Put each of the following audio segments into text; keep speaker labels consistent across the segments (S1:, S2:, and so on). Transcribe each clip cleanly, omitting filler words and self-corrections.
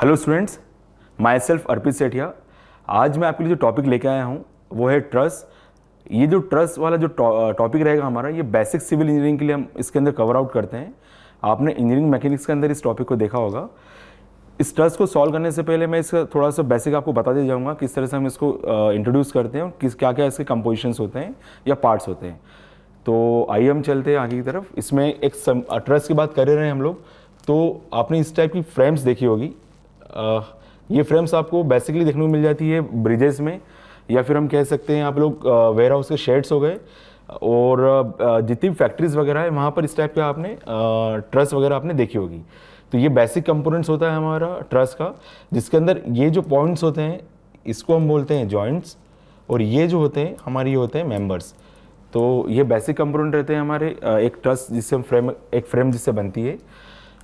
S1: Hello students, my self अर्पित सेठिया। आज मैं आपके लिए जो टॉपिक लेके आया हूँ वो है ट्रस्ट। ये जो ट्रस्ट वाला जो टॉपिक रहेगा हमारा, ये बेसिक सिविल इंजीनियरिंग के लिए हम इसके अंदर कवर आउट करते हैं। आपने इंजीनियरिंग मैकेनिक्स के अंदर इस टॉपिक को देखा होगा। इस ट्रस्ट को सॉल्व करने से पहले मैं इसका थोड़ा सा बेसिक आपको बता दे जाऊँगा किस तरह से हम इसको इंट्रोड्यूस करते हैं और किस क्या क्या इसके कंपोजिशंस होते हैं या पार्ट्स होते हैं। तो आइए हम चलते हैं आगे की तरफ। इसमें एक ट्रस्ट की बात कर रहे हैं हम लोग, तो आपने इस टाइप की फ्रेम्स देखी होगी। ये फ्रेम्स आपको बेसिकली देखने को मिल जाती है ब्रिजेस में, या फिर हम कह सकते हैं आप लोग वेयर हाउस के शेड्स हो गए, और जितनी भी फैक्ट्रीज वगैरह है वहाँ पर इस टाइप का आपने ट्रस वगैरह आपने देखी होगी। तो ये बेसिक कंपोनेंट्स होता है हमारा ट्रस का, जिसके अंदर ये जो पॉइंट्स होते हैं इसको हम बोलते हैं जॉइंट्स, और ये जो होते हैं हमारे ये होते हैं मेंबर्स। तो ये बेसिक कंपोनेंट रहते हैं हमारे एक ट्रस जिससे हम एक फ्रेम जिससे बनती है।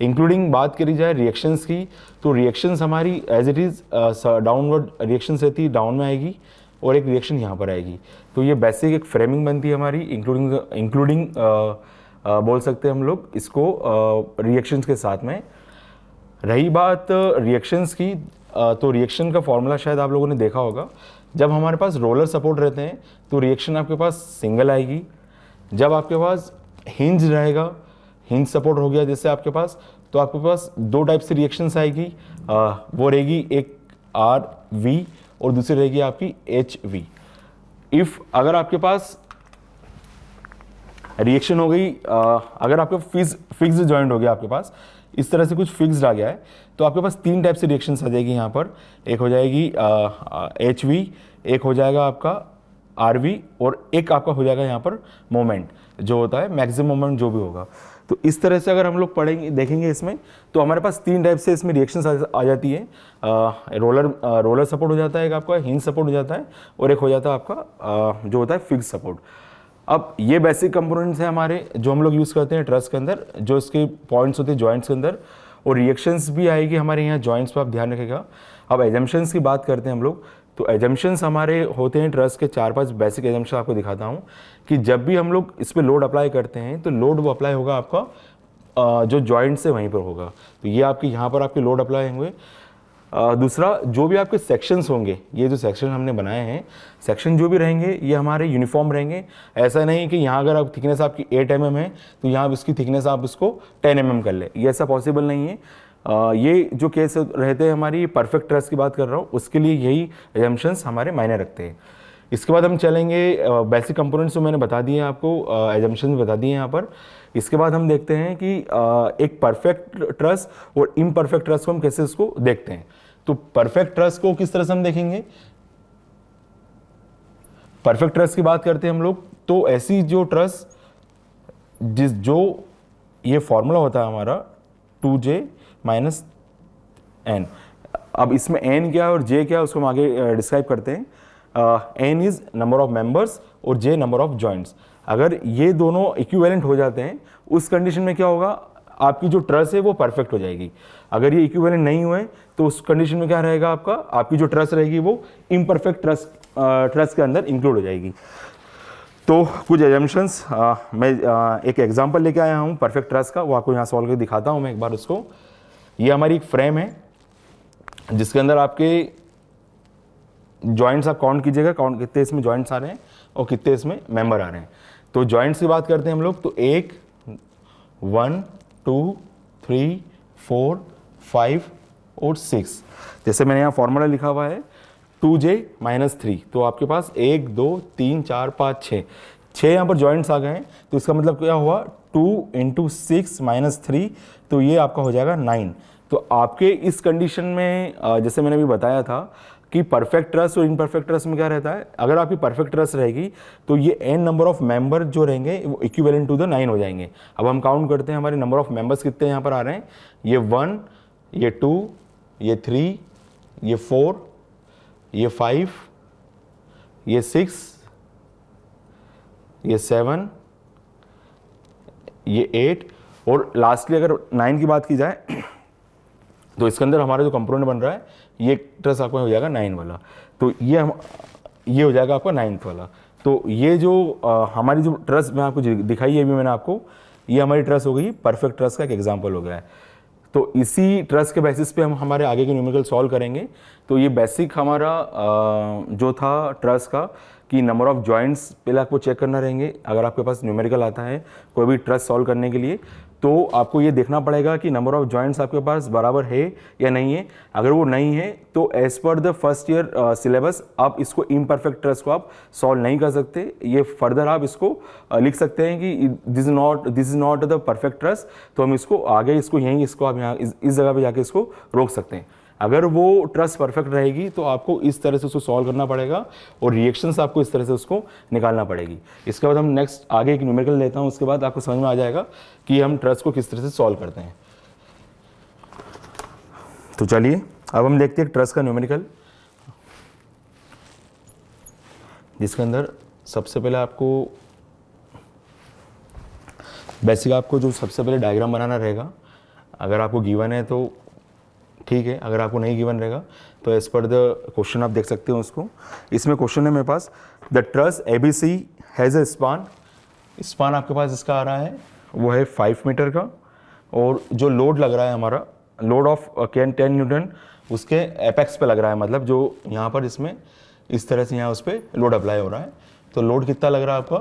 S1: इंक्लूडिंग बात करी जाए रिएक्शंस की, तो रिएक्शंस हमारी as it is downward reactions रहती है, डाउन में आएगी, और एक रिएक्शन यहाँ पर आएगी। तो ये बेसिक एक फ्रेमिंग बनती है हमारी, इंक्लूडिंग बोल सकते हैं हम लोग इसको रिएक्शंस के साथ में। रही बात रिएक्शंस की, तो रिएक्शन का फॉर्मूला शायद आप लोगों ने देखा होगा। जब हमारे पास रोलर सपोर्ट रहते हैं तो रिएक्शन आपके पास सिंगल आएगी। जब आपके पास हिंज रहेगा, हिंज सपोर्ट हो गया जैसे आपके पास, तो आपके पास दो टाइप से रिएक्शंस आएगी। वो रहेगी एक आर वी और दूसरी रहेगी आपकी एच वी। इफ अगर आपके पास रिएक्शन हो गई, अगर आपका फिक्स्ड जॉइंट हो गया, आपके पास इस तरह से कुछ फिक्स्ड आ गया है, तो आपके पास तीन टाइप से रिएक्शंस आ जाएगी यहाँ पर। एक हो जाएगी एच वी, एक हो जाएगा आपका आर वी, और एक आपका हो जाएगा यहाँ पर मोमेंट जो होता है, मैक्सिमम मोमेंट जो भी होगा। तो इस तरह से अगर हम लोग पढ़ेंगे देखेंगे इसमें, तो हमारे पास तीन टाइप से इसमें रिएक्शंस आ जाती है। रोलर सपोर्ट हो जाता है, एक आपका हिंज सपोर्ट हो जाता है, और एक हो जाता है आपका जो होता है फिक्स सपोर्ट। अब ये बेसिक कंपोनेंट्स हैं हमारे जो हम लोग यूज़ करते हैं ट्रस के अंदर, जो इसके पॉइंट्स होते हैं जॉइंट्स के अंदर, और रिएक्शंस भी आएगी हमारे यहाँ जॉइंट्स पर, आप ध्यान रखिएगा। अब एजम्पशंस की बात करते हैं हम लोग, तो एजम्पशंस हमारे होते हैं ट्रस के 4-5 बेसिक एजम्पशन आपको दिखाता हूँ कि जब भी हम लोग इस पर लोड अप्लाई करते हैं तो लोड वो अप्लाई होगा आपका जो जॉइंट से वहीं पर होगा। तो ये आपके यहाँ पर आपके लोड अप्लाई होंगे। दूसरा, जो भी आपके सेक्शंस होंगे, ये जो सेक्शन हमने बनाए हैं, सेक्शन जो भी रहेंगे ये हमारे यूनिफॉर्म रहेंगे। ऐसा नहीं कि यहाँ अगर आप थिकनेस आपकी 8 mm है तो यहाँ इसकी थिकनेस आप इसको 10 mm कर ले, ये ऐसा पॉसिबल नहीं है। ये जो केस रहते हैं हमारी परफेक्ट ट्रस की बात कर रहा हूँ, उसके लिए यही एजम्पशंस हमारे मायने रखते हैं। इसके बाद हम चलेंगे बेसिक कंपोनेंट्स जो मैंने बता दिए आपको, एजम्पशंस बता दिए यहाँ पर। इसके बाद हम देखते हैं कि एक परफेक्ट ट्रस और इम्परफेक्ट ट्रस को हम कैसे इसको देखते हैं। तो परफेक्ट ट्रस को किस तरह से हम देखेंगे, परफेक्ट ट्रस की बात करते हैं हम लोग, तो ऐसी जो ट्रस जो ये फॉर्मूला होता है हमारा 2j माइनस एन। अब इसमें एन क्या है और जे क्या है उसको हम आगे डिस्क्राइब करते हैं। N is number of members और जे नंबर ऑफ जॉइंट्स। अगर ये दोनों इक्विवेलेंट हो जाते हैं उस कंडीशन में क्या होगा, आपकी जो ट्रस है वो परफेक्ट हो जाएगी। अगर ये इक्विवेलेंट नहीं हुए तो उस कंडीशन में क्या रहेगा, आपकी जो ट्रस रहेगी वो इम्परफेक्ट ट्रस के अंदर इंक्लूड हो जाएगी। तो कुछ एजम्पशंस मैं एक एग्जांपल लेके आया हूँ परफेक्ट ट्रस का, वो आपको यहाँ सॉल्व करके दिखाता हूँ मैं एक बार उसको। ये हमारी एक फ्रेम है जिसके अंदर आपके जॉइंट्स आप काउंट कीजिएगा, काउंट कितने इसमें जॉइंट्स आ रहे हैं और कितने इसमें मेंबर आ रहे हैं। तो जॉइंट्स की बात करते हैं हम लोग, तो 1 2 3 4 5 और 6। जैसे मैंने यहाँ फॉर्मूला लिखा हुआ है 2j माइनस 3, तो आपके पास 1 2 3 4 5 6 यहाँ पर जॉइंट्स आ गए हैं। तो इसका मतलब क्या हुआ, 2 × 6 माइनस 3, तो ये आपका हो जाएगा 9। तो आपके इस कंडीशन में जैसे मैंने अभी बताया था कि परफेक्ट ट्रस और इनपरफेक्ट ट्रस में क्या रहता है, अगर आपकी परफेक्ट ट्रस रहेगी तो ये n नंबर ऑफ मेंबर जो रहेंगे वो इक्विवेलेंट टू द 9 हो जाएंगे। अब हम काउंट करते हैं हमारे नंबर ऑफ मेंबर्स कितने यहाँ पर आ रहे हैं। ये 1, ये 2, ये 3, ये 4, ये 5, ये 6, ये 7, ये 8, और लास्टली अगर 9 की बात की जाए तो इसके अंदर हमारा जो कंपोनेंट बन रहा है ये ट्रस आपका हो जाएगा 9 वाला। तो ये हो जाएगा आपका 9th वाला। तो ये जो हमारी जो ट्रस मैं आपको दिखाई है अभी मैंने आपको, ये हमारी ट्रस हो गई, परफेक्ट ट्रस का एक एग्जांपल हो गया है। तो इसी ट्रस्ट के बेसिस पे हम हमारे आगे के न्यूमेरिकल सॉल्व करेंगे। तो ये बेसिक हमारा जो था ट्रस्ट का कि नंबर ऑफ जॉइंट्स पहले आपको चेक करना रहेंगे। अगर आपके पास न्यूमेरिकल आता है कोई भी ट्रस्ट सॉल्व करने के लिए, तो आपको ये देखना पड़ेगा कि नंबर ऑफ जॉइंट्स आपके पास बराबर है या नहीं है। अगर वो नहीं है तो as per the first year syllabus आप इसको इम्परफेक्ट ट्रस्ट को आप सॉल्व नहीं कर सकते। ये फर्दर आप इसको लिख सकते हैं कि this is not the perfect trust. तो हम इसको आगे इसको यहीं इसको आप यहाँ इस जगह पे जाके इसको रोक सकते हैं। अगर वो ट्रस्ट परफेक्ट रहेगी तो आपको इस तरह से उसको सॉल्व करना पड़ेगा और रिएक्शंस आपको इस तरह से उसको निकालना पड़ेगी। इसके बाद हम नेक्स्ट आगे एक न्यूमेरिकल लेता हूँ, उसके बाद आपको समझ में आ जाएगा कि हम ट्रस्ट को किस तरह से सॉल्व करते हैं। तो चलिए अब हम देखते हैं ट्रस्ट का न्यूमेरिकल, जिसके अंदर सबसे पहले आपको बेसिक आपको जो सबसे पहले डायग्राम बनाना रहेगा। अगर आपको गिवन है तो ठीक है, अगर आपको नहीं गिवन रहेगा तो एज पर द क्वेश्चन आप देख सकते हो उसको। इसमें क्वेश्चन है मेरे पास, the truss ABC has a span आपके पास इसका आ रहा है वो है 5 मीटर का, और जो लोड लग रहा है हमारा लोड ऑफ 10 न्यूटन उसके एपेक्स पे लग रहा है, मतलब जो यहाँ पर इसमें इस तरह से यहाँ उस पर लोड अप्लाई हो रहा है। तो लोड कितना लग रहा है आपका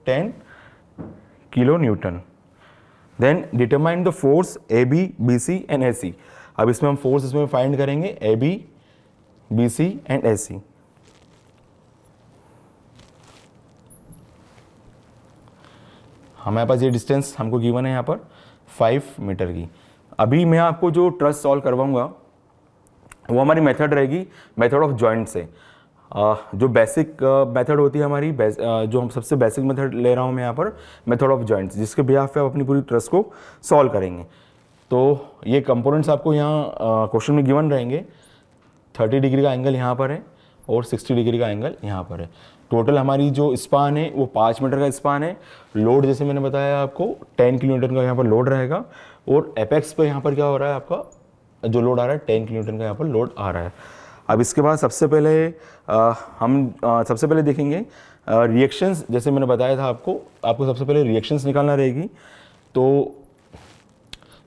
S1: 10 kilo newton. Then determine the force AB BC and AC। अब इसमें हम फोर्स इसमें फाइंड करेंगे AB BC एंड AC। हमारे पास ये डिस्टेंस हमको गिवन है यहाँ पर 5 मीटर की। अभी मैं आपको जो ट्रस्ट सॉल्व करवाऊंगा वो हमारी मेथड रहेगी मेथड ऑफ जॉइंट से। जो बेसिक मेथड होती है हमारी जो हम सबसे बेसिक मेथड ले रहा हूँ मैं यहाँ पर मेथड ऑफ जॉइंट्स, जिसके बिहाफ पे आप अपनी पूरी ट्रस्ट को सॉल्व करेंगे। तो ये कंपोनेंट्स आपको यहाँ क्वेश्चन में गिवन रहेंगे। 30 डिग्री का एंगल यहाँ पर है और 60 डिग्री का एंगल यहाँ पर है। टोटल हमारी जो स्पान है वो 5 मीटर का स्पान है। लोड जैसे मैंने बताया आपको 10 किलो न्यूटन का यहाँ पर लोड रहेगा, और एपेक्स पे यहाँ पर क्या हो रहा है आपका जो लोड आ रहा है 10 किलो न्यूटन का यहाँ पर लोड आ रहा है। अब इसके बाद सबसे पहले हम सबसे पहले देखेंगे रिएक्शंस। जैसे मैंने बताया था आपको सबसे पहले रिएक्शंस निकालना रहेगी। तो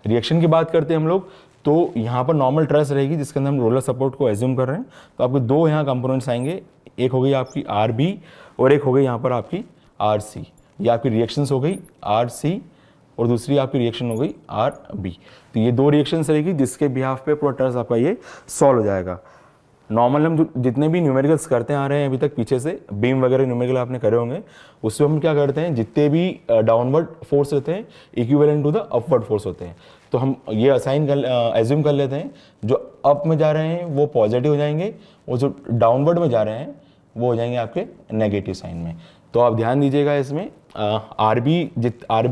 S1: रिएक्शन की बात करते हैं हम लोग, तो यहाँ पर नॉर्मल ट्रस रहेगी जिसके अंदर हम रोलर सपोर्ट को एज्यूम कर रहे हैं। तो आपको दो यहाँ कंपोनेंट्स आएंगे, एक हो गई आपकी RB और एक हो गई यहाँ पर आपकी RC। ये आपकी रिएक्शंस हो गई RC और दूसरी आपकी रिएक्शन हो गई RB। तो ये दो रिएक्शंस रहेगी जिसके बिहाफ पे पूरा ट्रस आपका ये सॉल्व हो जाएगा। नॉर्मल हम जितने भी न्यूमेरिकल्स करते आ रहे हैं अभी तक पीछे से, बीम वगैरह न्यूमेरिकल आपने करे होंगे, उसमें हम क्या करते हैं जितने भी डाउनवर्ड फोर्स होते हैं equivalent to the upward force होते हैं। तो हम ये एज्यूम कर लेते हैं जो अप में जा रहे हैं वो पॉजिटिव हो जाएंगे और जो डाउनवर्ड में जा रहे हैं वो हो जाएंगे आपके नेगेटिव साइन में। तो आप ध्यान दीजिएगा इसमें RB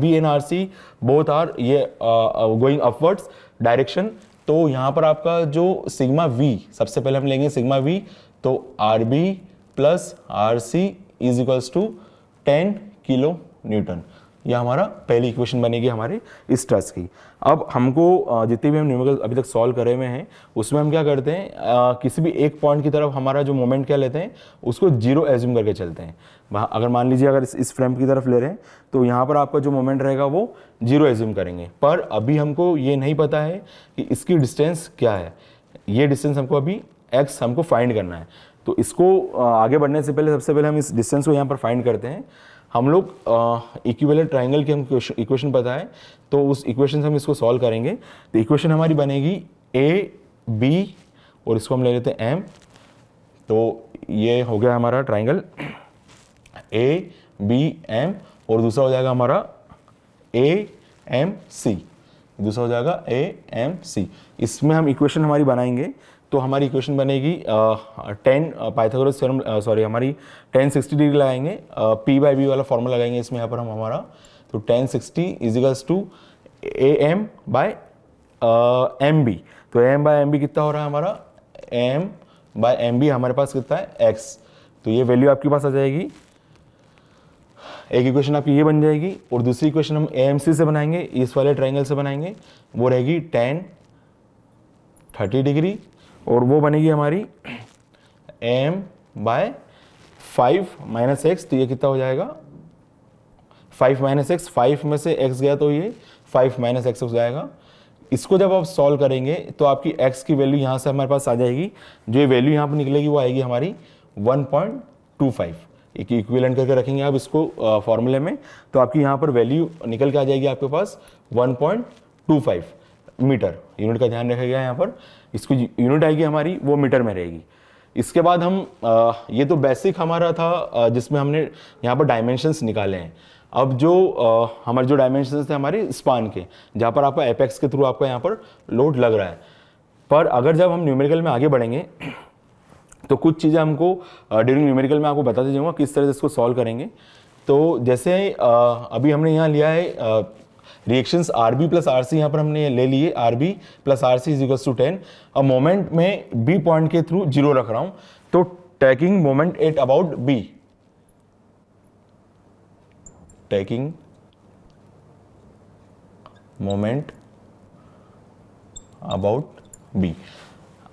S1: and RC both are ये गोइंग अपवर्ड्स डायरेक्शन। तो यहाँ पर आपका जो सिग्मा V, सबसे पहले हम लेंगे सिग्मा V, तो RB plus RC is equals to 10 kilo newton. यह हमारा पहली इक्वेशन बनेगी हमारे इस ट्रस की। अब हमको जितने भी हम न्यूमेरिकल अभी तक सॉल्व करे हुए हैं उसमें हम क्या करते हैं किसी भी एक पॉइंट की तरफ हमारा जो मोमेंट क्या लेते हैं उसको जीरो एज्यूम करके चलते हैं। वहाँ अगर मान लीजिए अगर इस फ्रेम की तरफ ले रहे हैं तो यहाँ पर आपका जो मोमेंट रहेगा वो जीरो एज्यूम करेंगे। पर अभी हमको ये नहीं पता है कि इसकी डिस्टेंस क्या है। ये डिस्टेंस हमको अभी x हमको फाइंड करना है। तो इसको आगे बढ़ने से पहले सबसे पहले हम इस डिस्टेंस को यहाँ पर फाइंड करते हैं। हम लोग इक्विवेलेंट ट्राइंगल की हमको इक्वेशन पता है, तो उस इक्वेशन से हम इसको सॉल्व करेंगे। तो इक्वेशन हमारी बनेगी AB और इसको हम ले लेते हैं M। तो ये हो गया हमारा ट्राइंगल ABM और दूसरा हो जाएगा हमारा AMC, दूसरा हो जाएगा AMC। इसमें हम इक्वेशन हमारी बनाएंगे तो हमारी इक्वेशन बनेगी 10 पाइथागोरस थ्योरम हमारी 10 60 डिग्री लगाएंगे, P/B वाला फॉर्मूला लगाएंगे इसमें यहाँ पर हम हमारा। तो 10 60 इजिकल्स टू AM/MB। तो AM/MB कितना हो रहा है हमारा, AM/MB हमारे पास कितना है x। तो ये वैल्यू आपके पास आ जाएगी। एक इक्वेशन आपकी ये बन जाएगी और दूसरी इक्वेशन हम AMC से बनाएंगे, इस वाले ट्राइंगल से बनाएंगे, वो रहेगी 10 30 डिग्री और वो बनेगी हमारी AM/5 - x। तो ये कितना हो जाएगा 5 - x, 5 में से x गया तो ये 5 - x हो जाएगा। इसको जब आप सॉल्व करेंगे तो आपकी x की वैल्यू यहाँ से हमारे पास आ जाएगी, जो ये वैल्यू यहाँ पर निकलेगी वो आएगी हमारी 1.25। एक इक्विवेलेंट करके रखेंगे आप इसको फॉर्मूले में, तो आपकी यहाँ पर वैल्यू निकल के आ जाएगी आपके पास 1.25 मीटर। यूनिट का ध्यान रखा गया यहाँ पर, इसको यूनिट आएगी हमारी वो मीटर में रहेगी। इसके बाद हम ये तो बेसिक हमारा था जिसमें हमने यहाँ पर डायमेंशंस निकाले हैं। अब जो हमारे जो डायमेंशंस थे हमारे स्पान के, जहाँ पर आपका एपेक्स के थ्रू आपका यहाँ पर लोड लग रहा है। पर अगर जब हम न्यूमेरिकल में आगे बढ़ेंगे तो कुछ चीज़ें हमको ड्यूरिंग न्यूमेरिकल में आपको बताते जाऊँगा किस तरह से इसको सॉल्व करेंगे। तो जैसे अभी हमने यहाँ लिया है रिएक्शंस RB प्लस RC, यहाँ पर हमने ले लिए RB plus RC is equals to 10। अब मोमेंट में B पॉइंट के थ्रू 0 रख रहा हूँ, तो taking moment at about B, taking moment about B,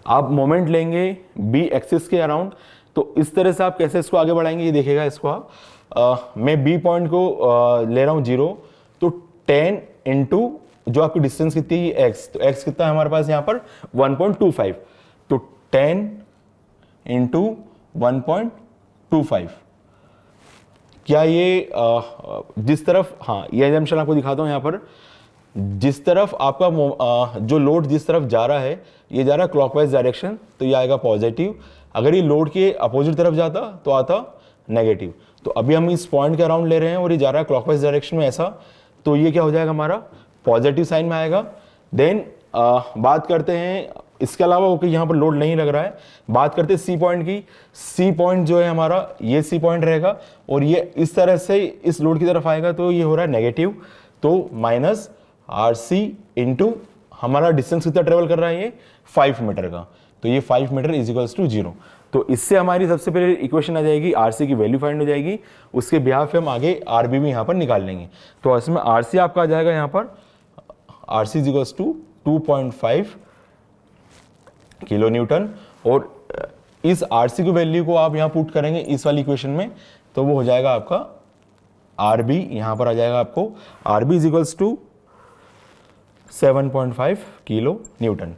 S1: आप मोमेंट लेंगे B एक्सिस के अराउंड। तो इस तरह से आप कैसे इसको आगे बढ़ाएंगे ये देखेगा इसको आप। मैं B पॉइंट को ले रहा हूँ 0, तो 10 इंटू जो आपकी डिस्टेंस कितनी है x, तो x कितना है हमारे पास यहाँ पर 1.25, तो 10 इंटू 1.25। क्या ये जिस तरफ, हाँ ये एग्जाम्पल आपको दिखाता हूँ यहाँ पर, जिस तरफ आपका जो लोड जिस तरफ जा रहा है, ये जा रहा है क्लॉकवाइज डायरेक्शन, तो ये आएगा पॉजिटिव। अगर ये लोड के अपोजिट तरफ जाता तो आता नेगेटिव। तो अभी हम इस पॉइंट के अराउंड ले रहे हैं और ये जा रहा है क्लॉकवाइज डायरेक्शन में ऐसा, तो ये क्या हो जाएगा हमारा पॉजिटिव साइन में आएगा। देन बात करते हैं इसके अलावा, ओके यहाँ पर लोड नहीं लग रहा है, बात करते हैं सी पॉइंट की। सी पॉइंट जो है हमारा ये सी पॉइंट रहेगा और ये इस तरह से इस लोड की तरफ आएगा, तो ये हो रहा है नेगेटिव, तो माइनस RC इंटू हमारा डिस्टेंस कितना ट्रेवल कर रहा है ये 5 मीटर का, तो ये 5 मीटर इज इक्वल्स टू 0। तो इससे हमारी सबसे पहले इक्वेशन आ जाएगी, RC की वैल्यू फाइंड हो जाएगी, उसके बिहाफ पे हम आगे RB भी यहाँ पर निकाल लेंगे। तो इसमें RC आपका आ जाएगा यहाँ पर RC is equals to 2.5 kilo newton, और इस RC की वैल्यू को आप यहाँ पुट करेंगे इस वाली इक्वेशन में, तो वो हो जाएगा आपका RB, यहाँ पर आ जाएगा आपको RB is equals to 7.5 kilo newton.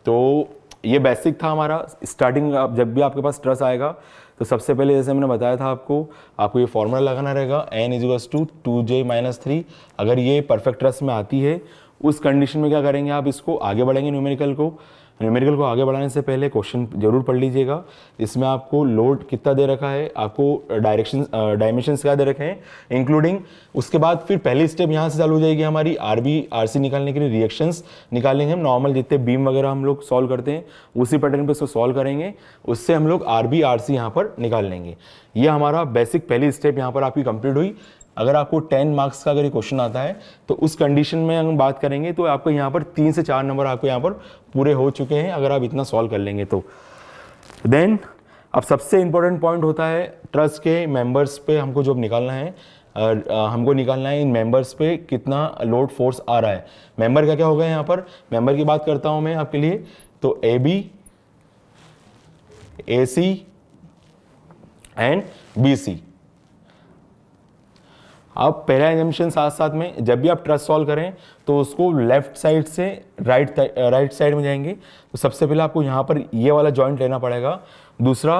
S1: तो ये बेसिक था हमारा स्टार्टिंग। जब भी आपके पास ट्रस आएगा तो सबसे पहले जैसे मैंने बताया था आपको ये फॉर्मूला लगाना रहेगा, n is equals to 2j-3। अगर ये परफेक्ट ट्रस में आती है, उस कंडीशन में क्या करेंगे, आप इसको आगे बढ़ेंगे न्यूमेरिकल को आगे बढ़ाने से पहले क्वेश्चन जरूर पढ़ लीजिएगा। इसमें आपको लोड कितना दे रखा है, आपको डायमेंशंस क्या दे रखे हैं इंक्लूडिंग। उसके बाद फिर पहली स्टेप यहाँ से चालू हो जाएगी हमारी RB RC निकालने के लिए रिएक्शंस निकालेंगे हम। नॉर्मल जितने बीम वगैरह हम लोग सॉल्व करते हैं उसी पैटर्न पे इसको सॉल्व करेंगे, उससे हम लोग RB RC यहाँ पर निकाल लेंगे। ये हमारा बेसिक पहली स्टेप यहाँ पर आपकी कंप्लीट हुई। अगर आपको 10 मार्क्स का अगर ये क्वेश्चन आता है तो उस कंडीशन में हम बात करेंगे तो आपको यहाँ पर 3 से 4 नंबर आपको यहाँ पर पूरे हो चुके हैं, अगर आप इतना सॉल्व कर लेंगे तो। देन अब सबसे इंपॉर्टेंट पॉइंट होता है ट्रस्ट के मेंबर्स पे हमको जो निकालना है, हमको निकालना है इन मेंबर्स पे कितना लोड फोर्स आ रहा है। मेंबर क्या क्या होगा यहाँ पर, मेंबर की बात करता हूँ मैं आपके लिए, तो AB AC एंड BC। अब पहला एग्जाम्पशन साथ साथ में जब भी आप ट्रस सॉल्व करें तो उसको लेफ्ट साइड से राइट साइड में जाएंगे, तो सबसे पहले आपको यहाँ पर ये वाला जॉइंट लेना पड़ेगा। दूसरा,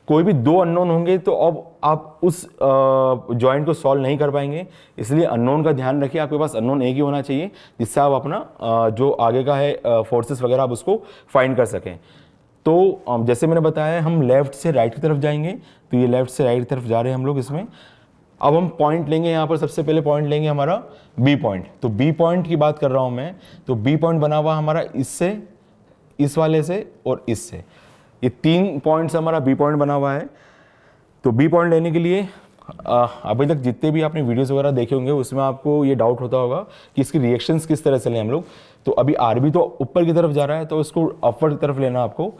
S1: कोई भी 2 अननोन होंगे तो अब आप उस जॉइंट को सॉल्व नहीं कर पाएंगे, इसलिए अननोन का ध्यान रखिए, आपके पास अननोन एक ही होना चाहिए जिससे आप अपना जो आगे का है फोर्सेस वगैरह आप उसको फाइंड कर सकें। तो जैसे मैंने बताया हम लेफ्ट से राइट की तरफ जाएंगे, तो ये लेफ्ट से राइट की तरफ जा रहे हैं हम लोग इसमें। अब हम पॉइंट लेंगे यहाँ पर, सबसे पहले पॉइंट लेंगे हमारा B पॉइंट। तो B पॉइंट की बात कर रहा हूँ मैं, तो B पॉइंट बना हुआ हमारा इससे, इस वाले से और इससे, ये 3 पॉइंट्स हमारा B पॉइंट बना हुआ है। तो B पॉइंट लेने के लिए अभी तक जितने भी आपने वीडियोस वगैरह देखे होंगे उसमें आपको ये डाउट होता होगा कि इसकी रिएक्शंस किस तरह से लें हम लोग। तो अभी RB तो ऊपर की तरफ जा रहा है, तो इसको अपवर्ड की तरफ लेना आपको।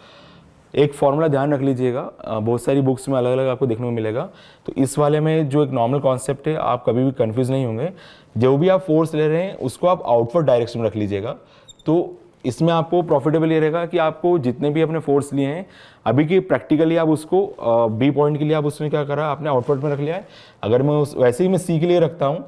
S1: एक फॉर्मूला ध्यान रख लीजिएगा, बहुत सारी बुक्स में अलग अलग आपको देखने को मिलेगा। तो इस वाले में जो एक नॉर्मल कॉन्सेप्ट है, आप कभी भी कंफ्यूज नहीं होंगे। जो भी आप फोर्स ले रहे हैं उसको आप आउटवर्ड डायरेक्शन में रख लीजिएगा, तो इसमें आपको प्रॉफिटेबल ये रहेगा कि आपको जितने भी अपने फोर्स लिए हैं अभी की प्रैक्टिकली आप उसको B पॉइंट के लिए आप उसमें क्या करा, आपने आउटवर्ड में रख लिया है। अगर मैं वैसे ही मैं C के लिए रखता हूँ,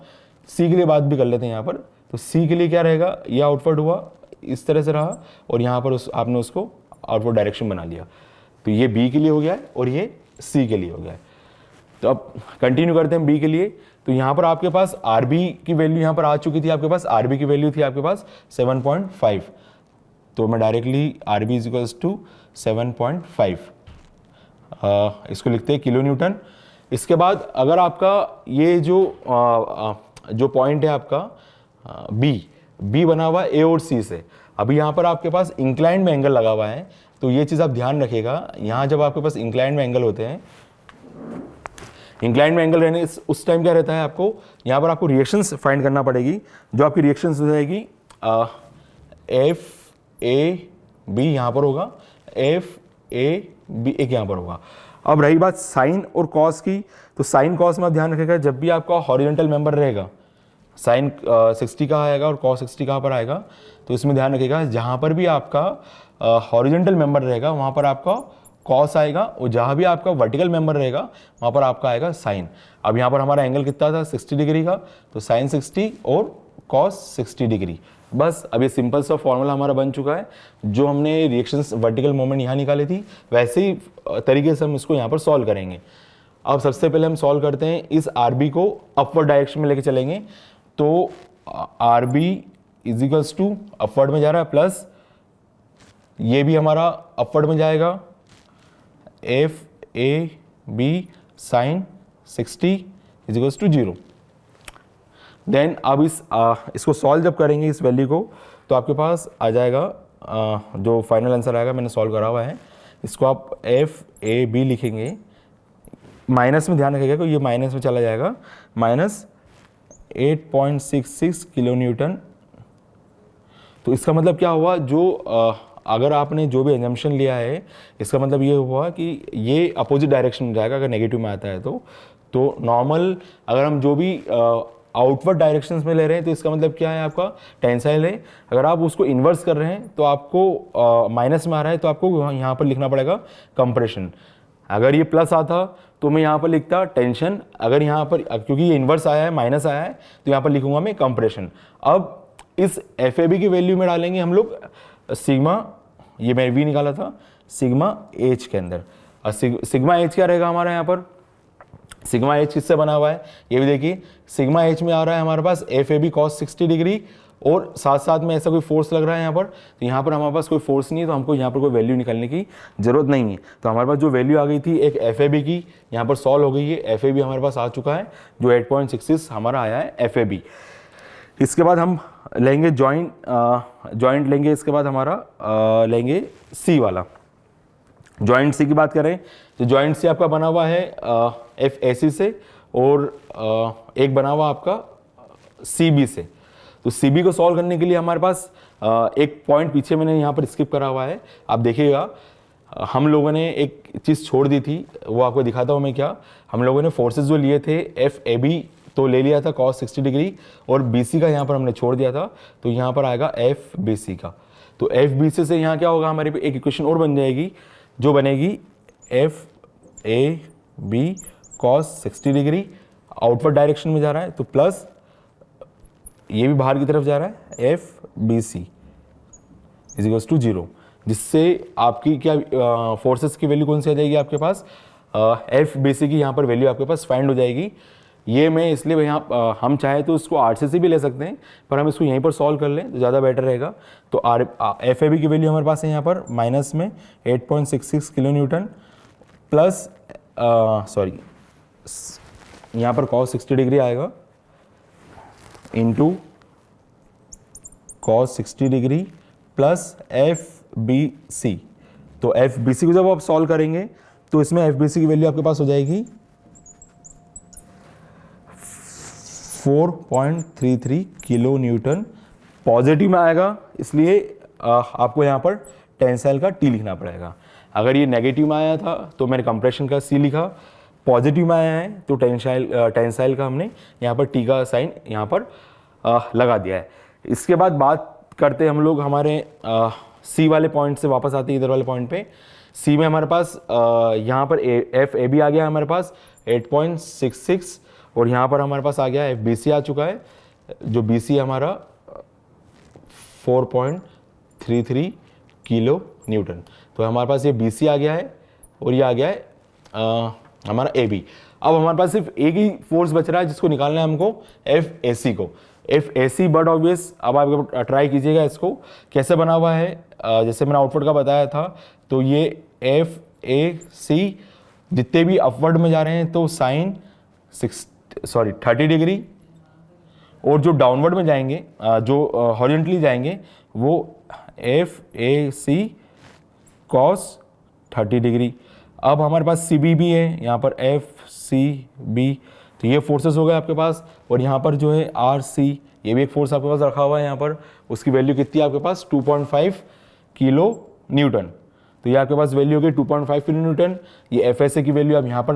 S1: C के लिए बात भी कर लेते हैं यहाँ पर। तो C के लिए क्या रहेगा, ये आउटवर्ड हुआ, इस तरह से रहा और यहाँ पर आपने उसको आउटवर्ड डायरेक्शन बना लिया। तो ये बी के लिए हो गया है और ये सी के लिए हो गया है। तो अब कंटिन्यू करते हैं बी के लिए। तो यहाँ पर आपके पास आर बी की वैल्यू यहाँ पर आ चुकी थी, आपके पास आर बी की वैल्यू थी आपके पास 7.5। तो मैं directly R B is equals to 7.5 इसको लिखते हैं किलो न्यूटन। इसके बाद अगर आपका ये जो पॉइंट है आपका बी बना हुआ है ए और सी से, अभी यहाँ पर आपके पास इंक्लाइंड में एंगल लगा हुआ है। तो ये चीज़ आप ध्यान रखिएगा, यहाँ जब आपके पास इंक्लाइंड में एंगल होते हैं, इंक्लाइंड में एंगल रहने उस टाइम क्या रहता है, आपको यहाँ पर आपको रिएक्शंस फाइंड करना पड़ेगी। जो आपकी रिएक्शंस हो जाएगी एफ ए बी यहाँ पर होगा, एफ ए बी एक यहाँ पर होगा। अब रही बात साइन और कॉस की, तो साइन कॉस में आप ध्यान रखिएगा, जब भी आपका हॉरिजॉन्टल मेंबर रहेगा, साइन 60 कहाँ आएगा और कॉस 60 कहाँ पर आएगा, तो इसमें ध्यान रखिएगा जहाँ पर भी आपका हॉरिजॉन्टल मेंबर रहेगा वहाँ पर आपका कॉस आएगा और जहाँ भी आपका वर्टिकल मेंबर रहेगा वहाँ पर आपका आएगा साइन। अब यहाँ पर हमारा एंगल कितना था 60 डिग्री का, तो साइन 60 और कॉस 60 डिग्री। बस अब ये सिंपल सा फॉर्मूला हमारा बन चुका है। जो हमने रिएक्शंस वर्टिकल मोमेंट यहाँ निकाली थी वैसे ही तरीके से हम इसको यहाँ पर सॉल्व करेंगे। अब सबसे पहले हम सॉल्व करते हैं, इस आर बी को अपवर्ड डायरेक्शन में लेके चलेंगे। तो R B is equals to upward में जा रहा है, प्लस ये भी हमारा अपवर्ड में जाएगा, F A B sine 60 is equals to 0। Then अब इसको सॉल्व जब करेंगे इस वैल्यू को, तो आपके पास आ जाएगा जो फाइनल आंसर आएगा, मैंने सॉल्व करा हुआ है, इसको आप एफ ए बी लिखेंगे, माइनस में ध्यान रखिएगा कि ये माइनस में चला जाएगा, माइनस 8.66 किलो न्यूटन। तो इसका मतलब क्या हुआ, जो अगर आपने जो भी एजम्पशन लिया है इसका मतलब ये हुआ कि ये अपोजिट डायरेक्शन में जाएगा अगर नेगेटिव में आता है तो नॉर्मल अगर हम जो भी आउटवर्ड डायरेक्शंस में ले रहे हैं तो इसका मतलब क्या है, आपका टेंसाइल है। अगर आप उसको इन्वर्स कर रहे हैं तो आपको माइनस में आ रहा है तो आपको यहाँ पर लिखना पड़ेगा कंप्रेशन। अगर ये प्लस आता तो मैं यहाँ पर लिखता टेंशन, अगर यहाँ पर क्योंकि ये इन्वर्स आया है माइनस आया है तो यहाँ पर लिखूंगा मैं कंप्रेशन। अब इस एफ ए बी की वैल्यू में डालेंगे हम लोग सिग्मा, ये मैं वी निकाला था, सिग्मा एच के अंदर। और सिग्मा एच क्या रहेगा हमारा, यहाँ पर सिग्मा एच किससे बना हुआ है ये भी देखिए, सिग्मा एच में आ रहा है हमारे पास F A B cos 60 degree और साथ साथ में ऐसा कोई फोर्स लग रहा है यहाँ पर, तो यहाँ पर हमारे पास कोई फोर्स नहीं है तो हमको यहाँ पर कोई वैल्यू निकालने की जरूरत नहीं है। तो हमारे पास जो वैल्यू आ गई थी एक एफ ए बी की, यहाँ पर सॉल्व हो गई है, एफ ए बी हमारे पास आ चुका है जो 8.66 हमारा आया है एफ ए बी। इसके बाद हम लेंगे जॉइंट लेंगे, इसके बाद हमारा लेंगे सी वाला। जॉइंट सी की बात करें तो जॉइंट सी आपका बना हुआ है एफ ए सी से और एक बना हुआ आपका सी बी से। तो सी बी को सॉल्व करने के लिए हमारे पास एक पॉइंट पीछे मैंने यहाँ पर स्किप करा हुआ है, आप देखिएगा हम लोगों ने एक चीज़ छोड़ दी थी, वो आपको दिखाता हूँ मैं क्या। हम लोगों ने फोर्सेस जो लिए थे एफ ए बी तो ले लिया था cos 60 डिग्री और बी सी का यहाँ पर हमने छोड़ दिया था, तो यहाँ पर आएगा एफ बी सी का। तो एफ बी सी से यहाँ क्या होगा, हमारे पे एक इक्वेशन और बन जाएगी जो बनेगी F A B cos 60 degree, outward direction में जा रहा है तो प्लस ये भी बाहर की तरफ जा रहा है F B C is equals to 0, जिससे आपकी क्या फोर्सेस की वैल्यू कौन सी आ जाएगी आपके पास, एफ बी सी की यहाँ पर वैल्यू आपके पास फाइंड हो जाएगी। ये मैं इसलिए यहाँ हम चाहे तो इसको आर सी से भी ले सकते हैं पर हम इसको यहीं पर सॉल्व कर लें तो ज़्यादा बेटर रहेगा। तो आर एफ ए बी की वैल्यू हमारे पास है यहाँ पर माइनस में 8.66 किलो न्यूटन प्लस सॉरी यहाँ पर cos 60 डिग्री आएगा into cos 60 degree plus F B C. तो एफ बी सी को जब आप सॉल्व करेंगे तो इसमें एफ बी सी की वैल्यू आपके पास हो जाएगी 4.33 किलो न्यूटन, पॉजिटिव में आएगा इसलिए आपको यहाँ पर टेंसाइल का टी लिखना पड़ेगा। अगर ये नेगेटिव में आया था तो मैंने कंप्रेशन का सी लिखा, पॉजिटिव में आया है तो टेंसाइल का हमने यहाँ पर टी का साइन यहाँ पर लगा दिया है। इसके बाद बात करते हैं हम लोग हमारे सी वाले पॉइंट से वापस आते हैं इधर वाले पॉइंट पे। सी में हमारे पास यहाँ पर एफ ए बी आ गया हमारे पास 8.66 और यहाँ पर हमारे पास आ गया एफ बी सी आ चुका है जो बी सी हमारा 4.33 किलो न्यूटन। तो हमारे पास ये BC आ गया है और ये आ गया है हमारा AB। अब हमारे पास सिर्फ एक ही फोर्स बच रहा है जिसको निकालना है हमको, FAC को। FAC बट ऑब्वियस, अब आप ट्राई कीजिएगा इसको कैसे बना हुआ है। जैसे मैंने आउटपुट का बताया था, तो ये FAC जितने भी अपवर्ड में जा रहे हैं तो साइन 30 डिग्री, और जो डाउनवर्ड में जाएंगे, जो हॉरिजॉन्टली जाएंगे, वो FAC cos 30 डिग्री। अब हमारे पास CB भी है, यहाँ पर FCB, तो ये फोर्सेस हो गए आपके पास। और यहाँ पर जो है RC, ये भी एक फोर्स आपके पास रखा हुआ है यहाँ पर, उसकी वैल्यू कितनी है आपके पास 2.5 किलो न्यूटन। तो ये आपके पास वैल्यू हो गई 2.5 किलो न्यूटन। ये FSA की वैल्यू अब यहाँ पर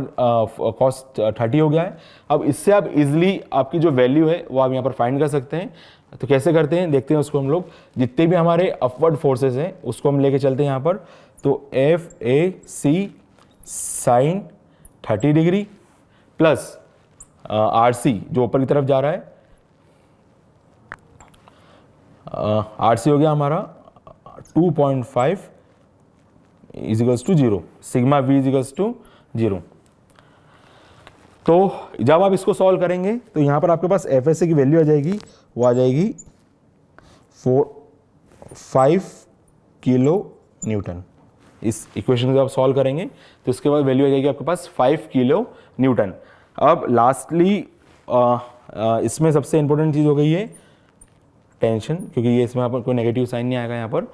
S1: cos 30 हो गया है। अब इससे आप इजिली आपकी जो वैल्यू है वो आप यहाँ पर फाइंड कर सकते हैं। तो कैसे करते हैं देखते हैं उसको हम लोग। जितने भी हमारे अपवर्ड फोर्सेस हैं उसको हम लेके चलते हैं यहाँ पर। तो FAC sine 30 degree plus RC जो ऊपर की तरफ जा रहा है, RC हो गया हमारा 2.5 is equals to 0, sigma V is equals to 0। तो जब आप इसको सॉल्व करेंगे तो यहाँ पर आपके पास FSA की वैल्यू आ जाएगी, वो आ जाएगी 5 किलो न्यूटन। इस इक्वेशन को जब आप सॉल्व करेंगे तो इसके बाद वैल्यू आ जाएगी आपके पास 5 किलो न्यूटन। अब लास्टली इसमें सबसे इंपॉर्टेंट चीज़ हो गई है टेंशन, क्योंकि ये इसमें आपको कोई नेगेटिव साइन नहीं आएगा यहाँ पर।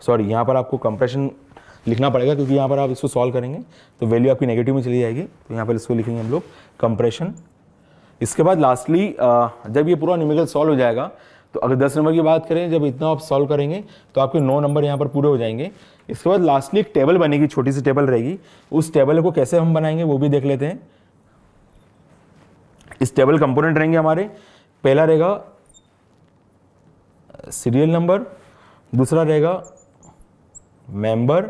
S1: सॉरी, यहाँ पर आपको कंप्रेशन लिखना पड़ेगा, क्योंकि यहाँ पर आप इसको सॉल्व करेंगे तो वैल्यू आपकी नेगेटिव में चली जाएगी। तो यहाँ पर इसको लिखेंगे हम लोग कंप्रेशन। इसके बाद लास्टली जब ये पूरा न्यूमेरिकल सॉल्व हो जाएगा, तो अगर 10 नंबर की बात करें, जब इतना आप सॉल्व करेंगे तो आपके 9 नंबर यहाँ पर पूरे हो जाएंगे। इसके बाद लास्टली एक टेबल बनेगी, छोटी सी टेबल रहेगी। उस टेबल को कैसे हम बनाएंगे वो भी देख लेते हैं। इस टेबल कंपोनेंट रहेंगे हमारे, पहला रहेगा सीरियल नंबर, दूसरा रहेगा मेंबर,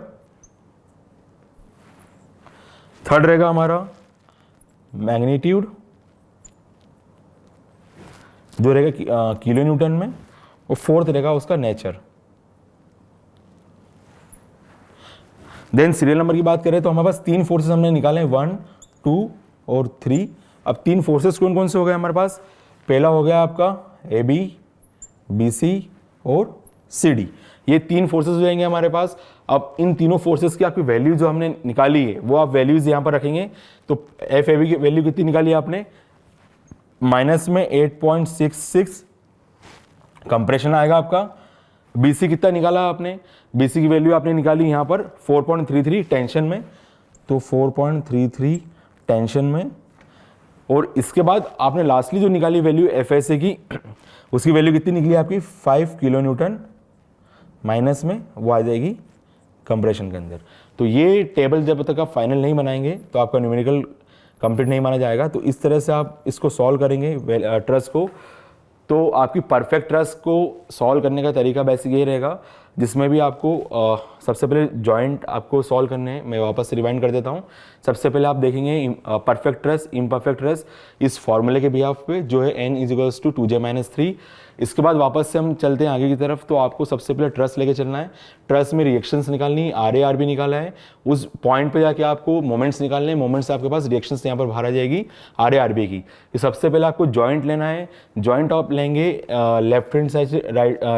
S1: थर्ड रहेगा हमारा मैग्नीट्यूड जो रहेगा किलो न्यूटन में, और फोर्थ रहेगा उसका नेचर। देन सीरियल नंबर की बात करें तो हमारे पास 3 फोर्सेस हमने निकाले, 1, 2 और 3। अब 3 फोर्सेस कौन कौन से हो गए हमारे पास? पहला हो गया आपका AB, BC और CD। ये 3 फोर्सेस हो जाएंगे हमारे पास। अब इन तीनों फोर्सेस की आपकी वैल्यू जो हमने निकाली है वो आप वैल्यूज यहाँ पर रखेंगे। तो FAB की वैल्यू कितनी निकाली है आपने? माइनस में 8.66 कंप्रेशन आएगा आपका। BC कितना निकाला आपने? BC की वैल्यू आपने निकाली यहाँ पर 4.33 टेंशन में, तो 4.33 टेंशन में। और इसके बाद आपने लास्टली जो निकाली वैल्यू FSA की, उसकी वैल्यू कितनी निकली आपकी? 5 किलो न्यूटन माइनस में, वो आ जाएगी कंप्रेशन के अंदर। तो ये टेबल जब तक आप फाइनल नहीं बनाएंगे तो आपका न्यूमेरिकल कंप्लीट नहीं माना जाएगा। तो इस तरह से आप इसको सॉल्व करेंगे ट्रस को, तो आपकी परफेक्ट ट्रस को सॉल्व करने का तरीका बेसिक यही रहेगा, जिसमें भी आपको सबसे पहले जॉइंट आपको सॉल्व करने हैं। मैं वापस रिवाइंड कर देता हूँ। सबसे पहले आप देखेंगे परफेक्ट ट्रस, इम्परफेक्ट ट्रस, इस फॉर्मूले के बिहाफ पे जो है n = 2j-3। इसके बाद वापस से हम चलते हैं आगे की तरफ। तो आपको सबसे पहले ट्रस लेके चलना है, ट्रस में रिएक्शंस निकालनी है, RA RB निकाला है, उस पॉइंट पे जाके आपको मोमेंट्स निकालने हैं, मोमेंट्स से आपके पास रिएक्शंस यहाँ पर बाहर आ जाएगी RA RB की। तो सबसे पहले आपको जॉइंट लेना है, जॉइंट आप लेंगे लेफ्ट हैंड साइड से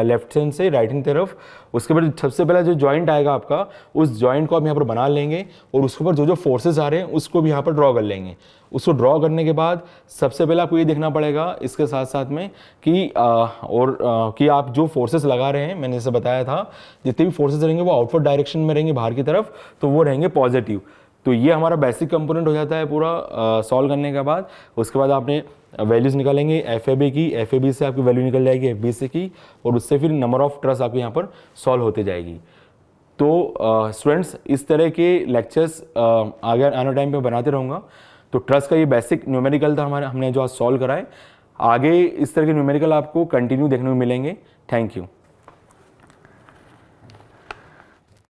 S1: लेफ्ट हैंड से राइट हैंड तरफ। उसके बाद सबसे पहला जो जॉइंट आएगा आपका, उस जॉइंट को आप यहाँ पर बना लेंगे और उसके ऊपर जो जो फोर्सेस आ रहे हैं उसको भी यहाँ पर ड्रॉ कर लेंगे। उसको ड्रॉ करने के बाद सबसे पहले आपको ये देखना पड़ेगा इसके साथ साथ में कि कि आप जो फोर्सेस लगा रहे हैं, मैंने जैसे बताया था, जितने भी फोर्सेस रहेंगे वो आउटवर्ड डायरेक्शन में रहेंगे बाहर की तरफ, तो वो रहेंगे पॉजिटिव। तो ये हमारा बेसिक कंपोनेंट हो जाता है पूरा सॉल्व करने के बाद। उसके बाद आपने वैल्यूज निकालेंगे FAB की, FAB से आपकी वैल्यू निकल जाएगी FBC की, और उससे फिर नंबर ऑफ ट्रस आपके यहाँ पर सॉल्व होते जाएगी। तो स्टूडेंट्स, इस तरह के लेक्चर्स आगे आने टाइम पे बनाते रहूँगा। तो ट्रस का ये बेसिक न्यूमेरिकल था हमने जो आज सॉल्व करा है। आगे इस तरह के न्यूमेरिकल आपको कंटिन्यू देखने को मिलेंगे। Thank you.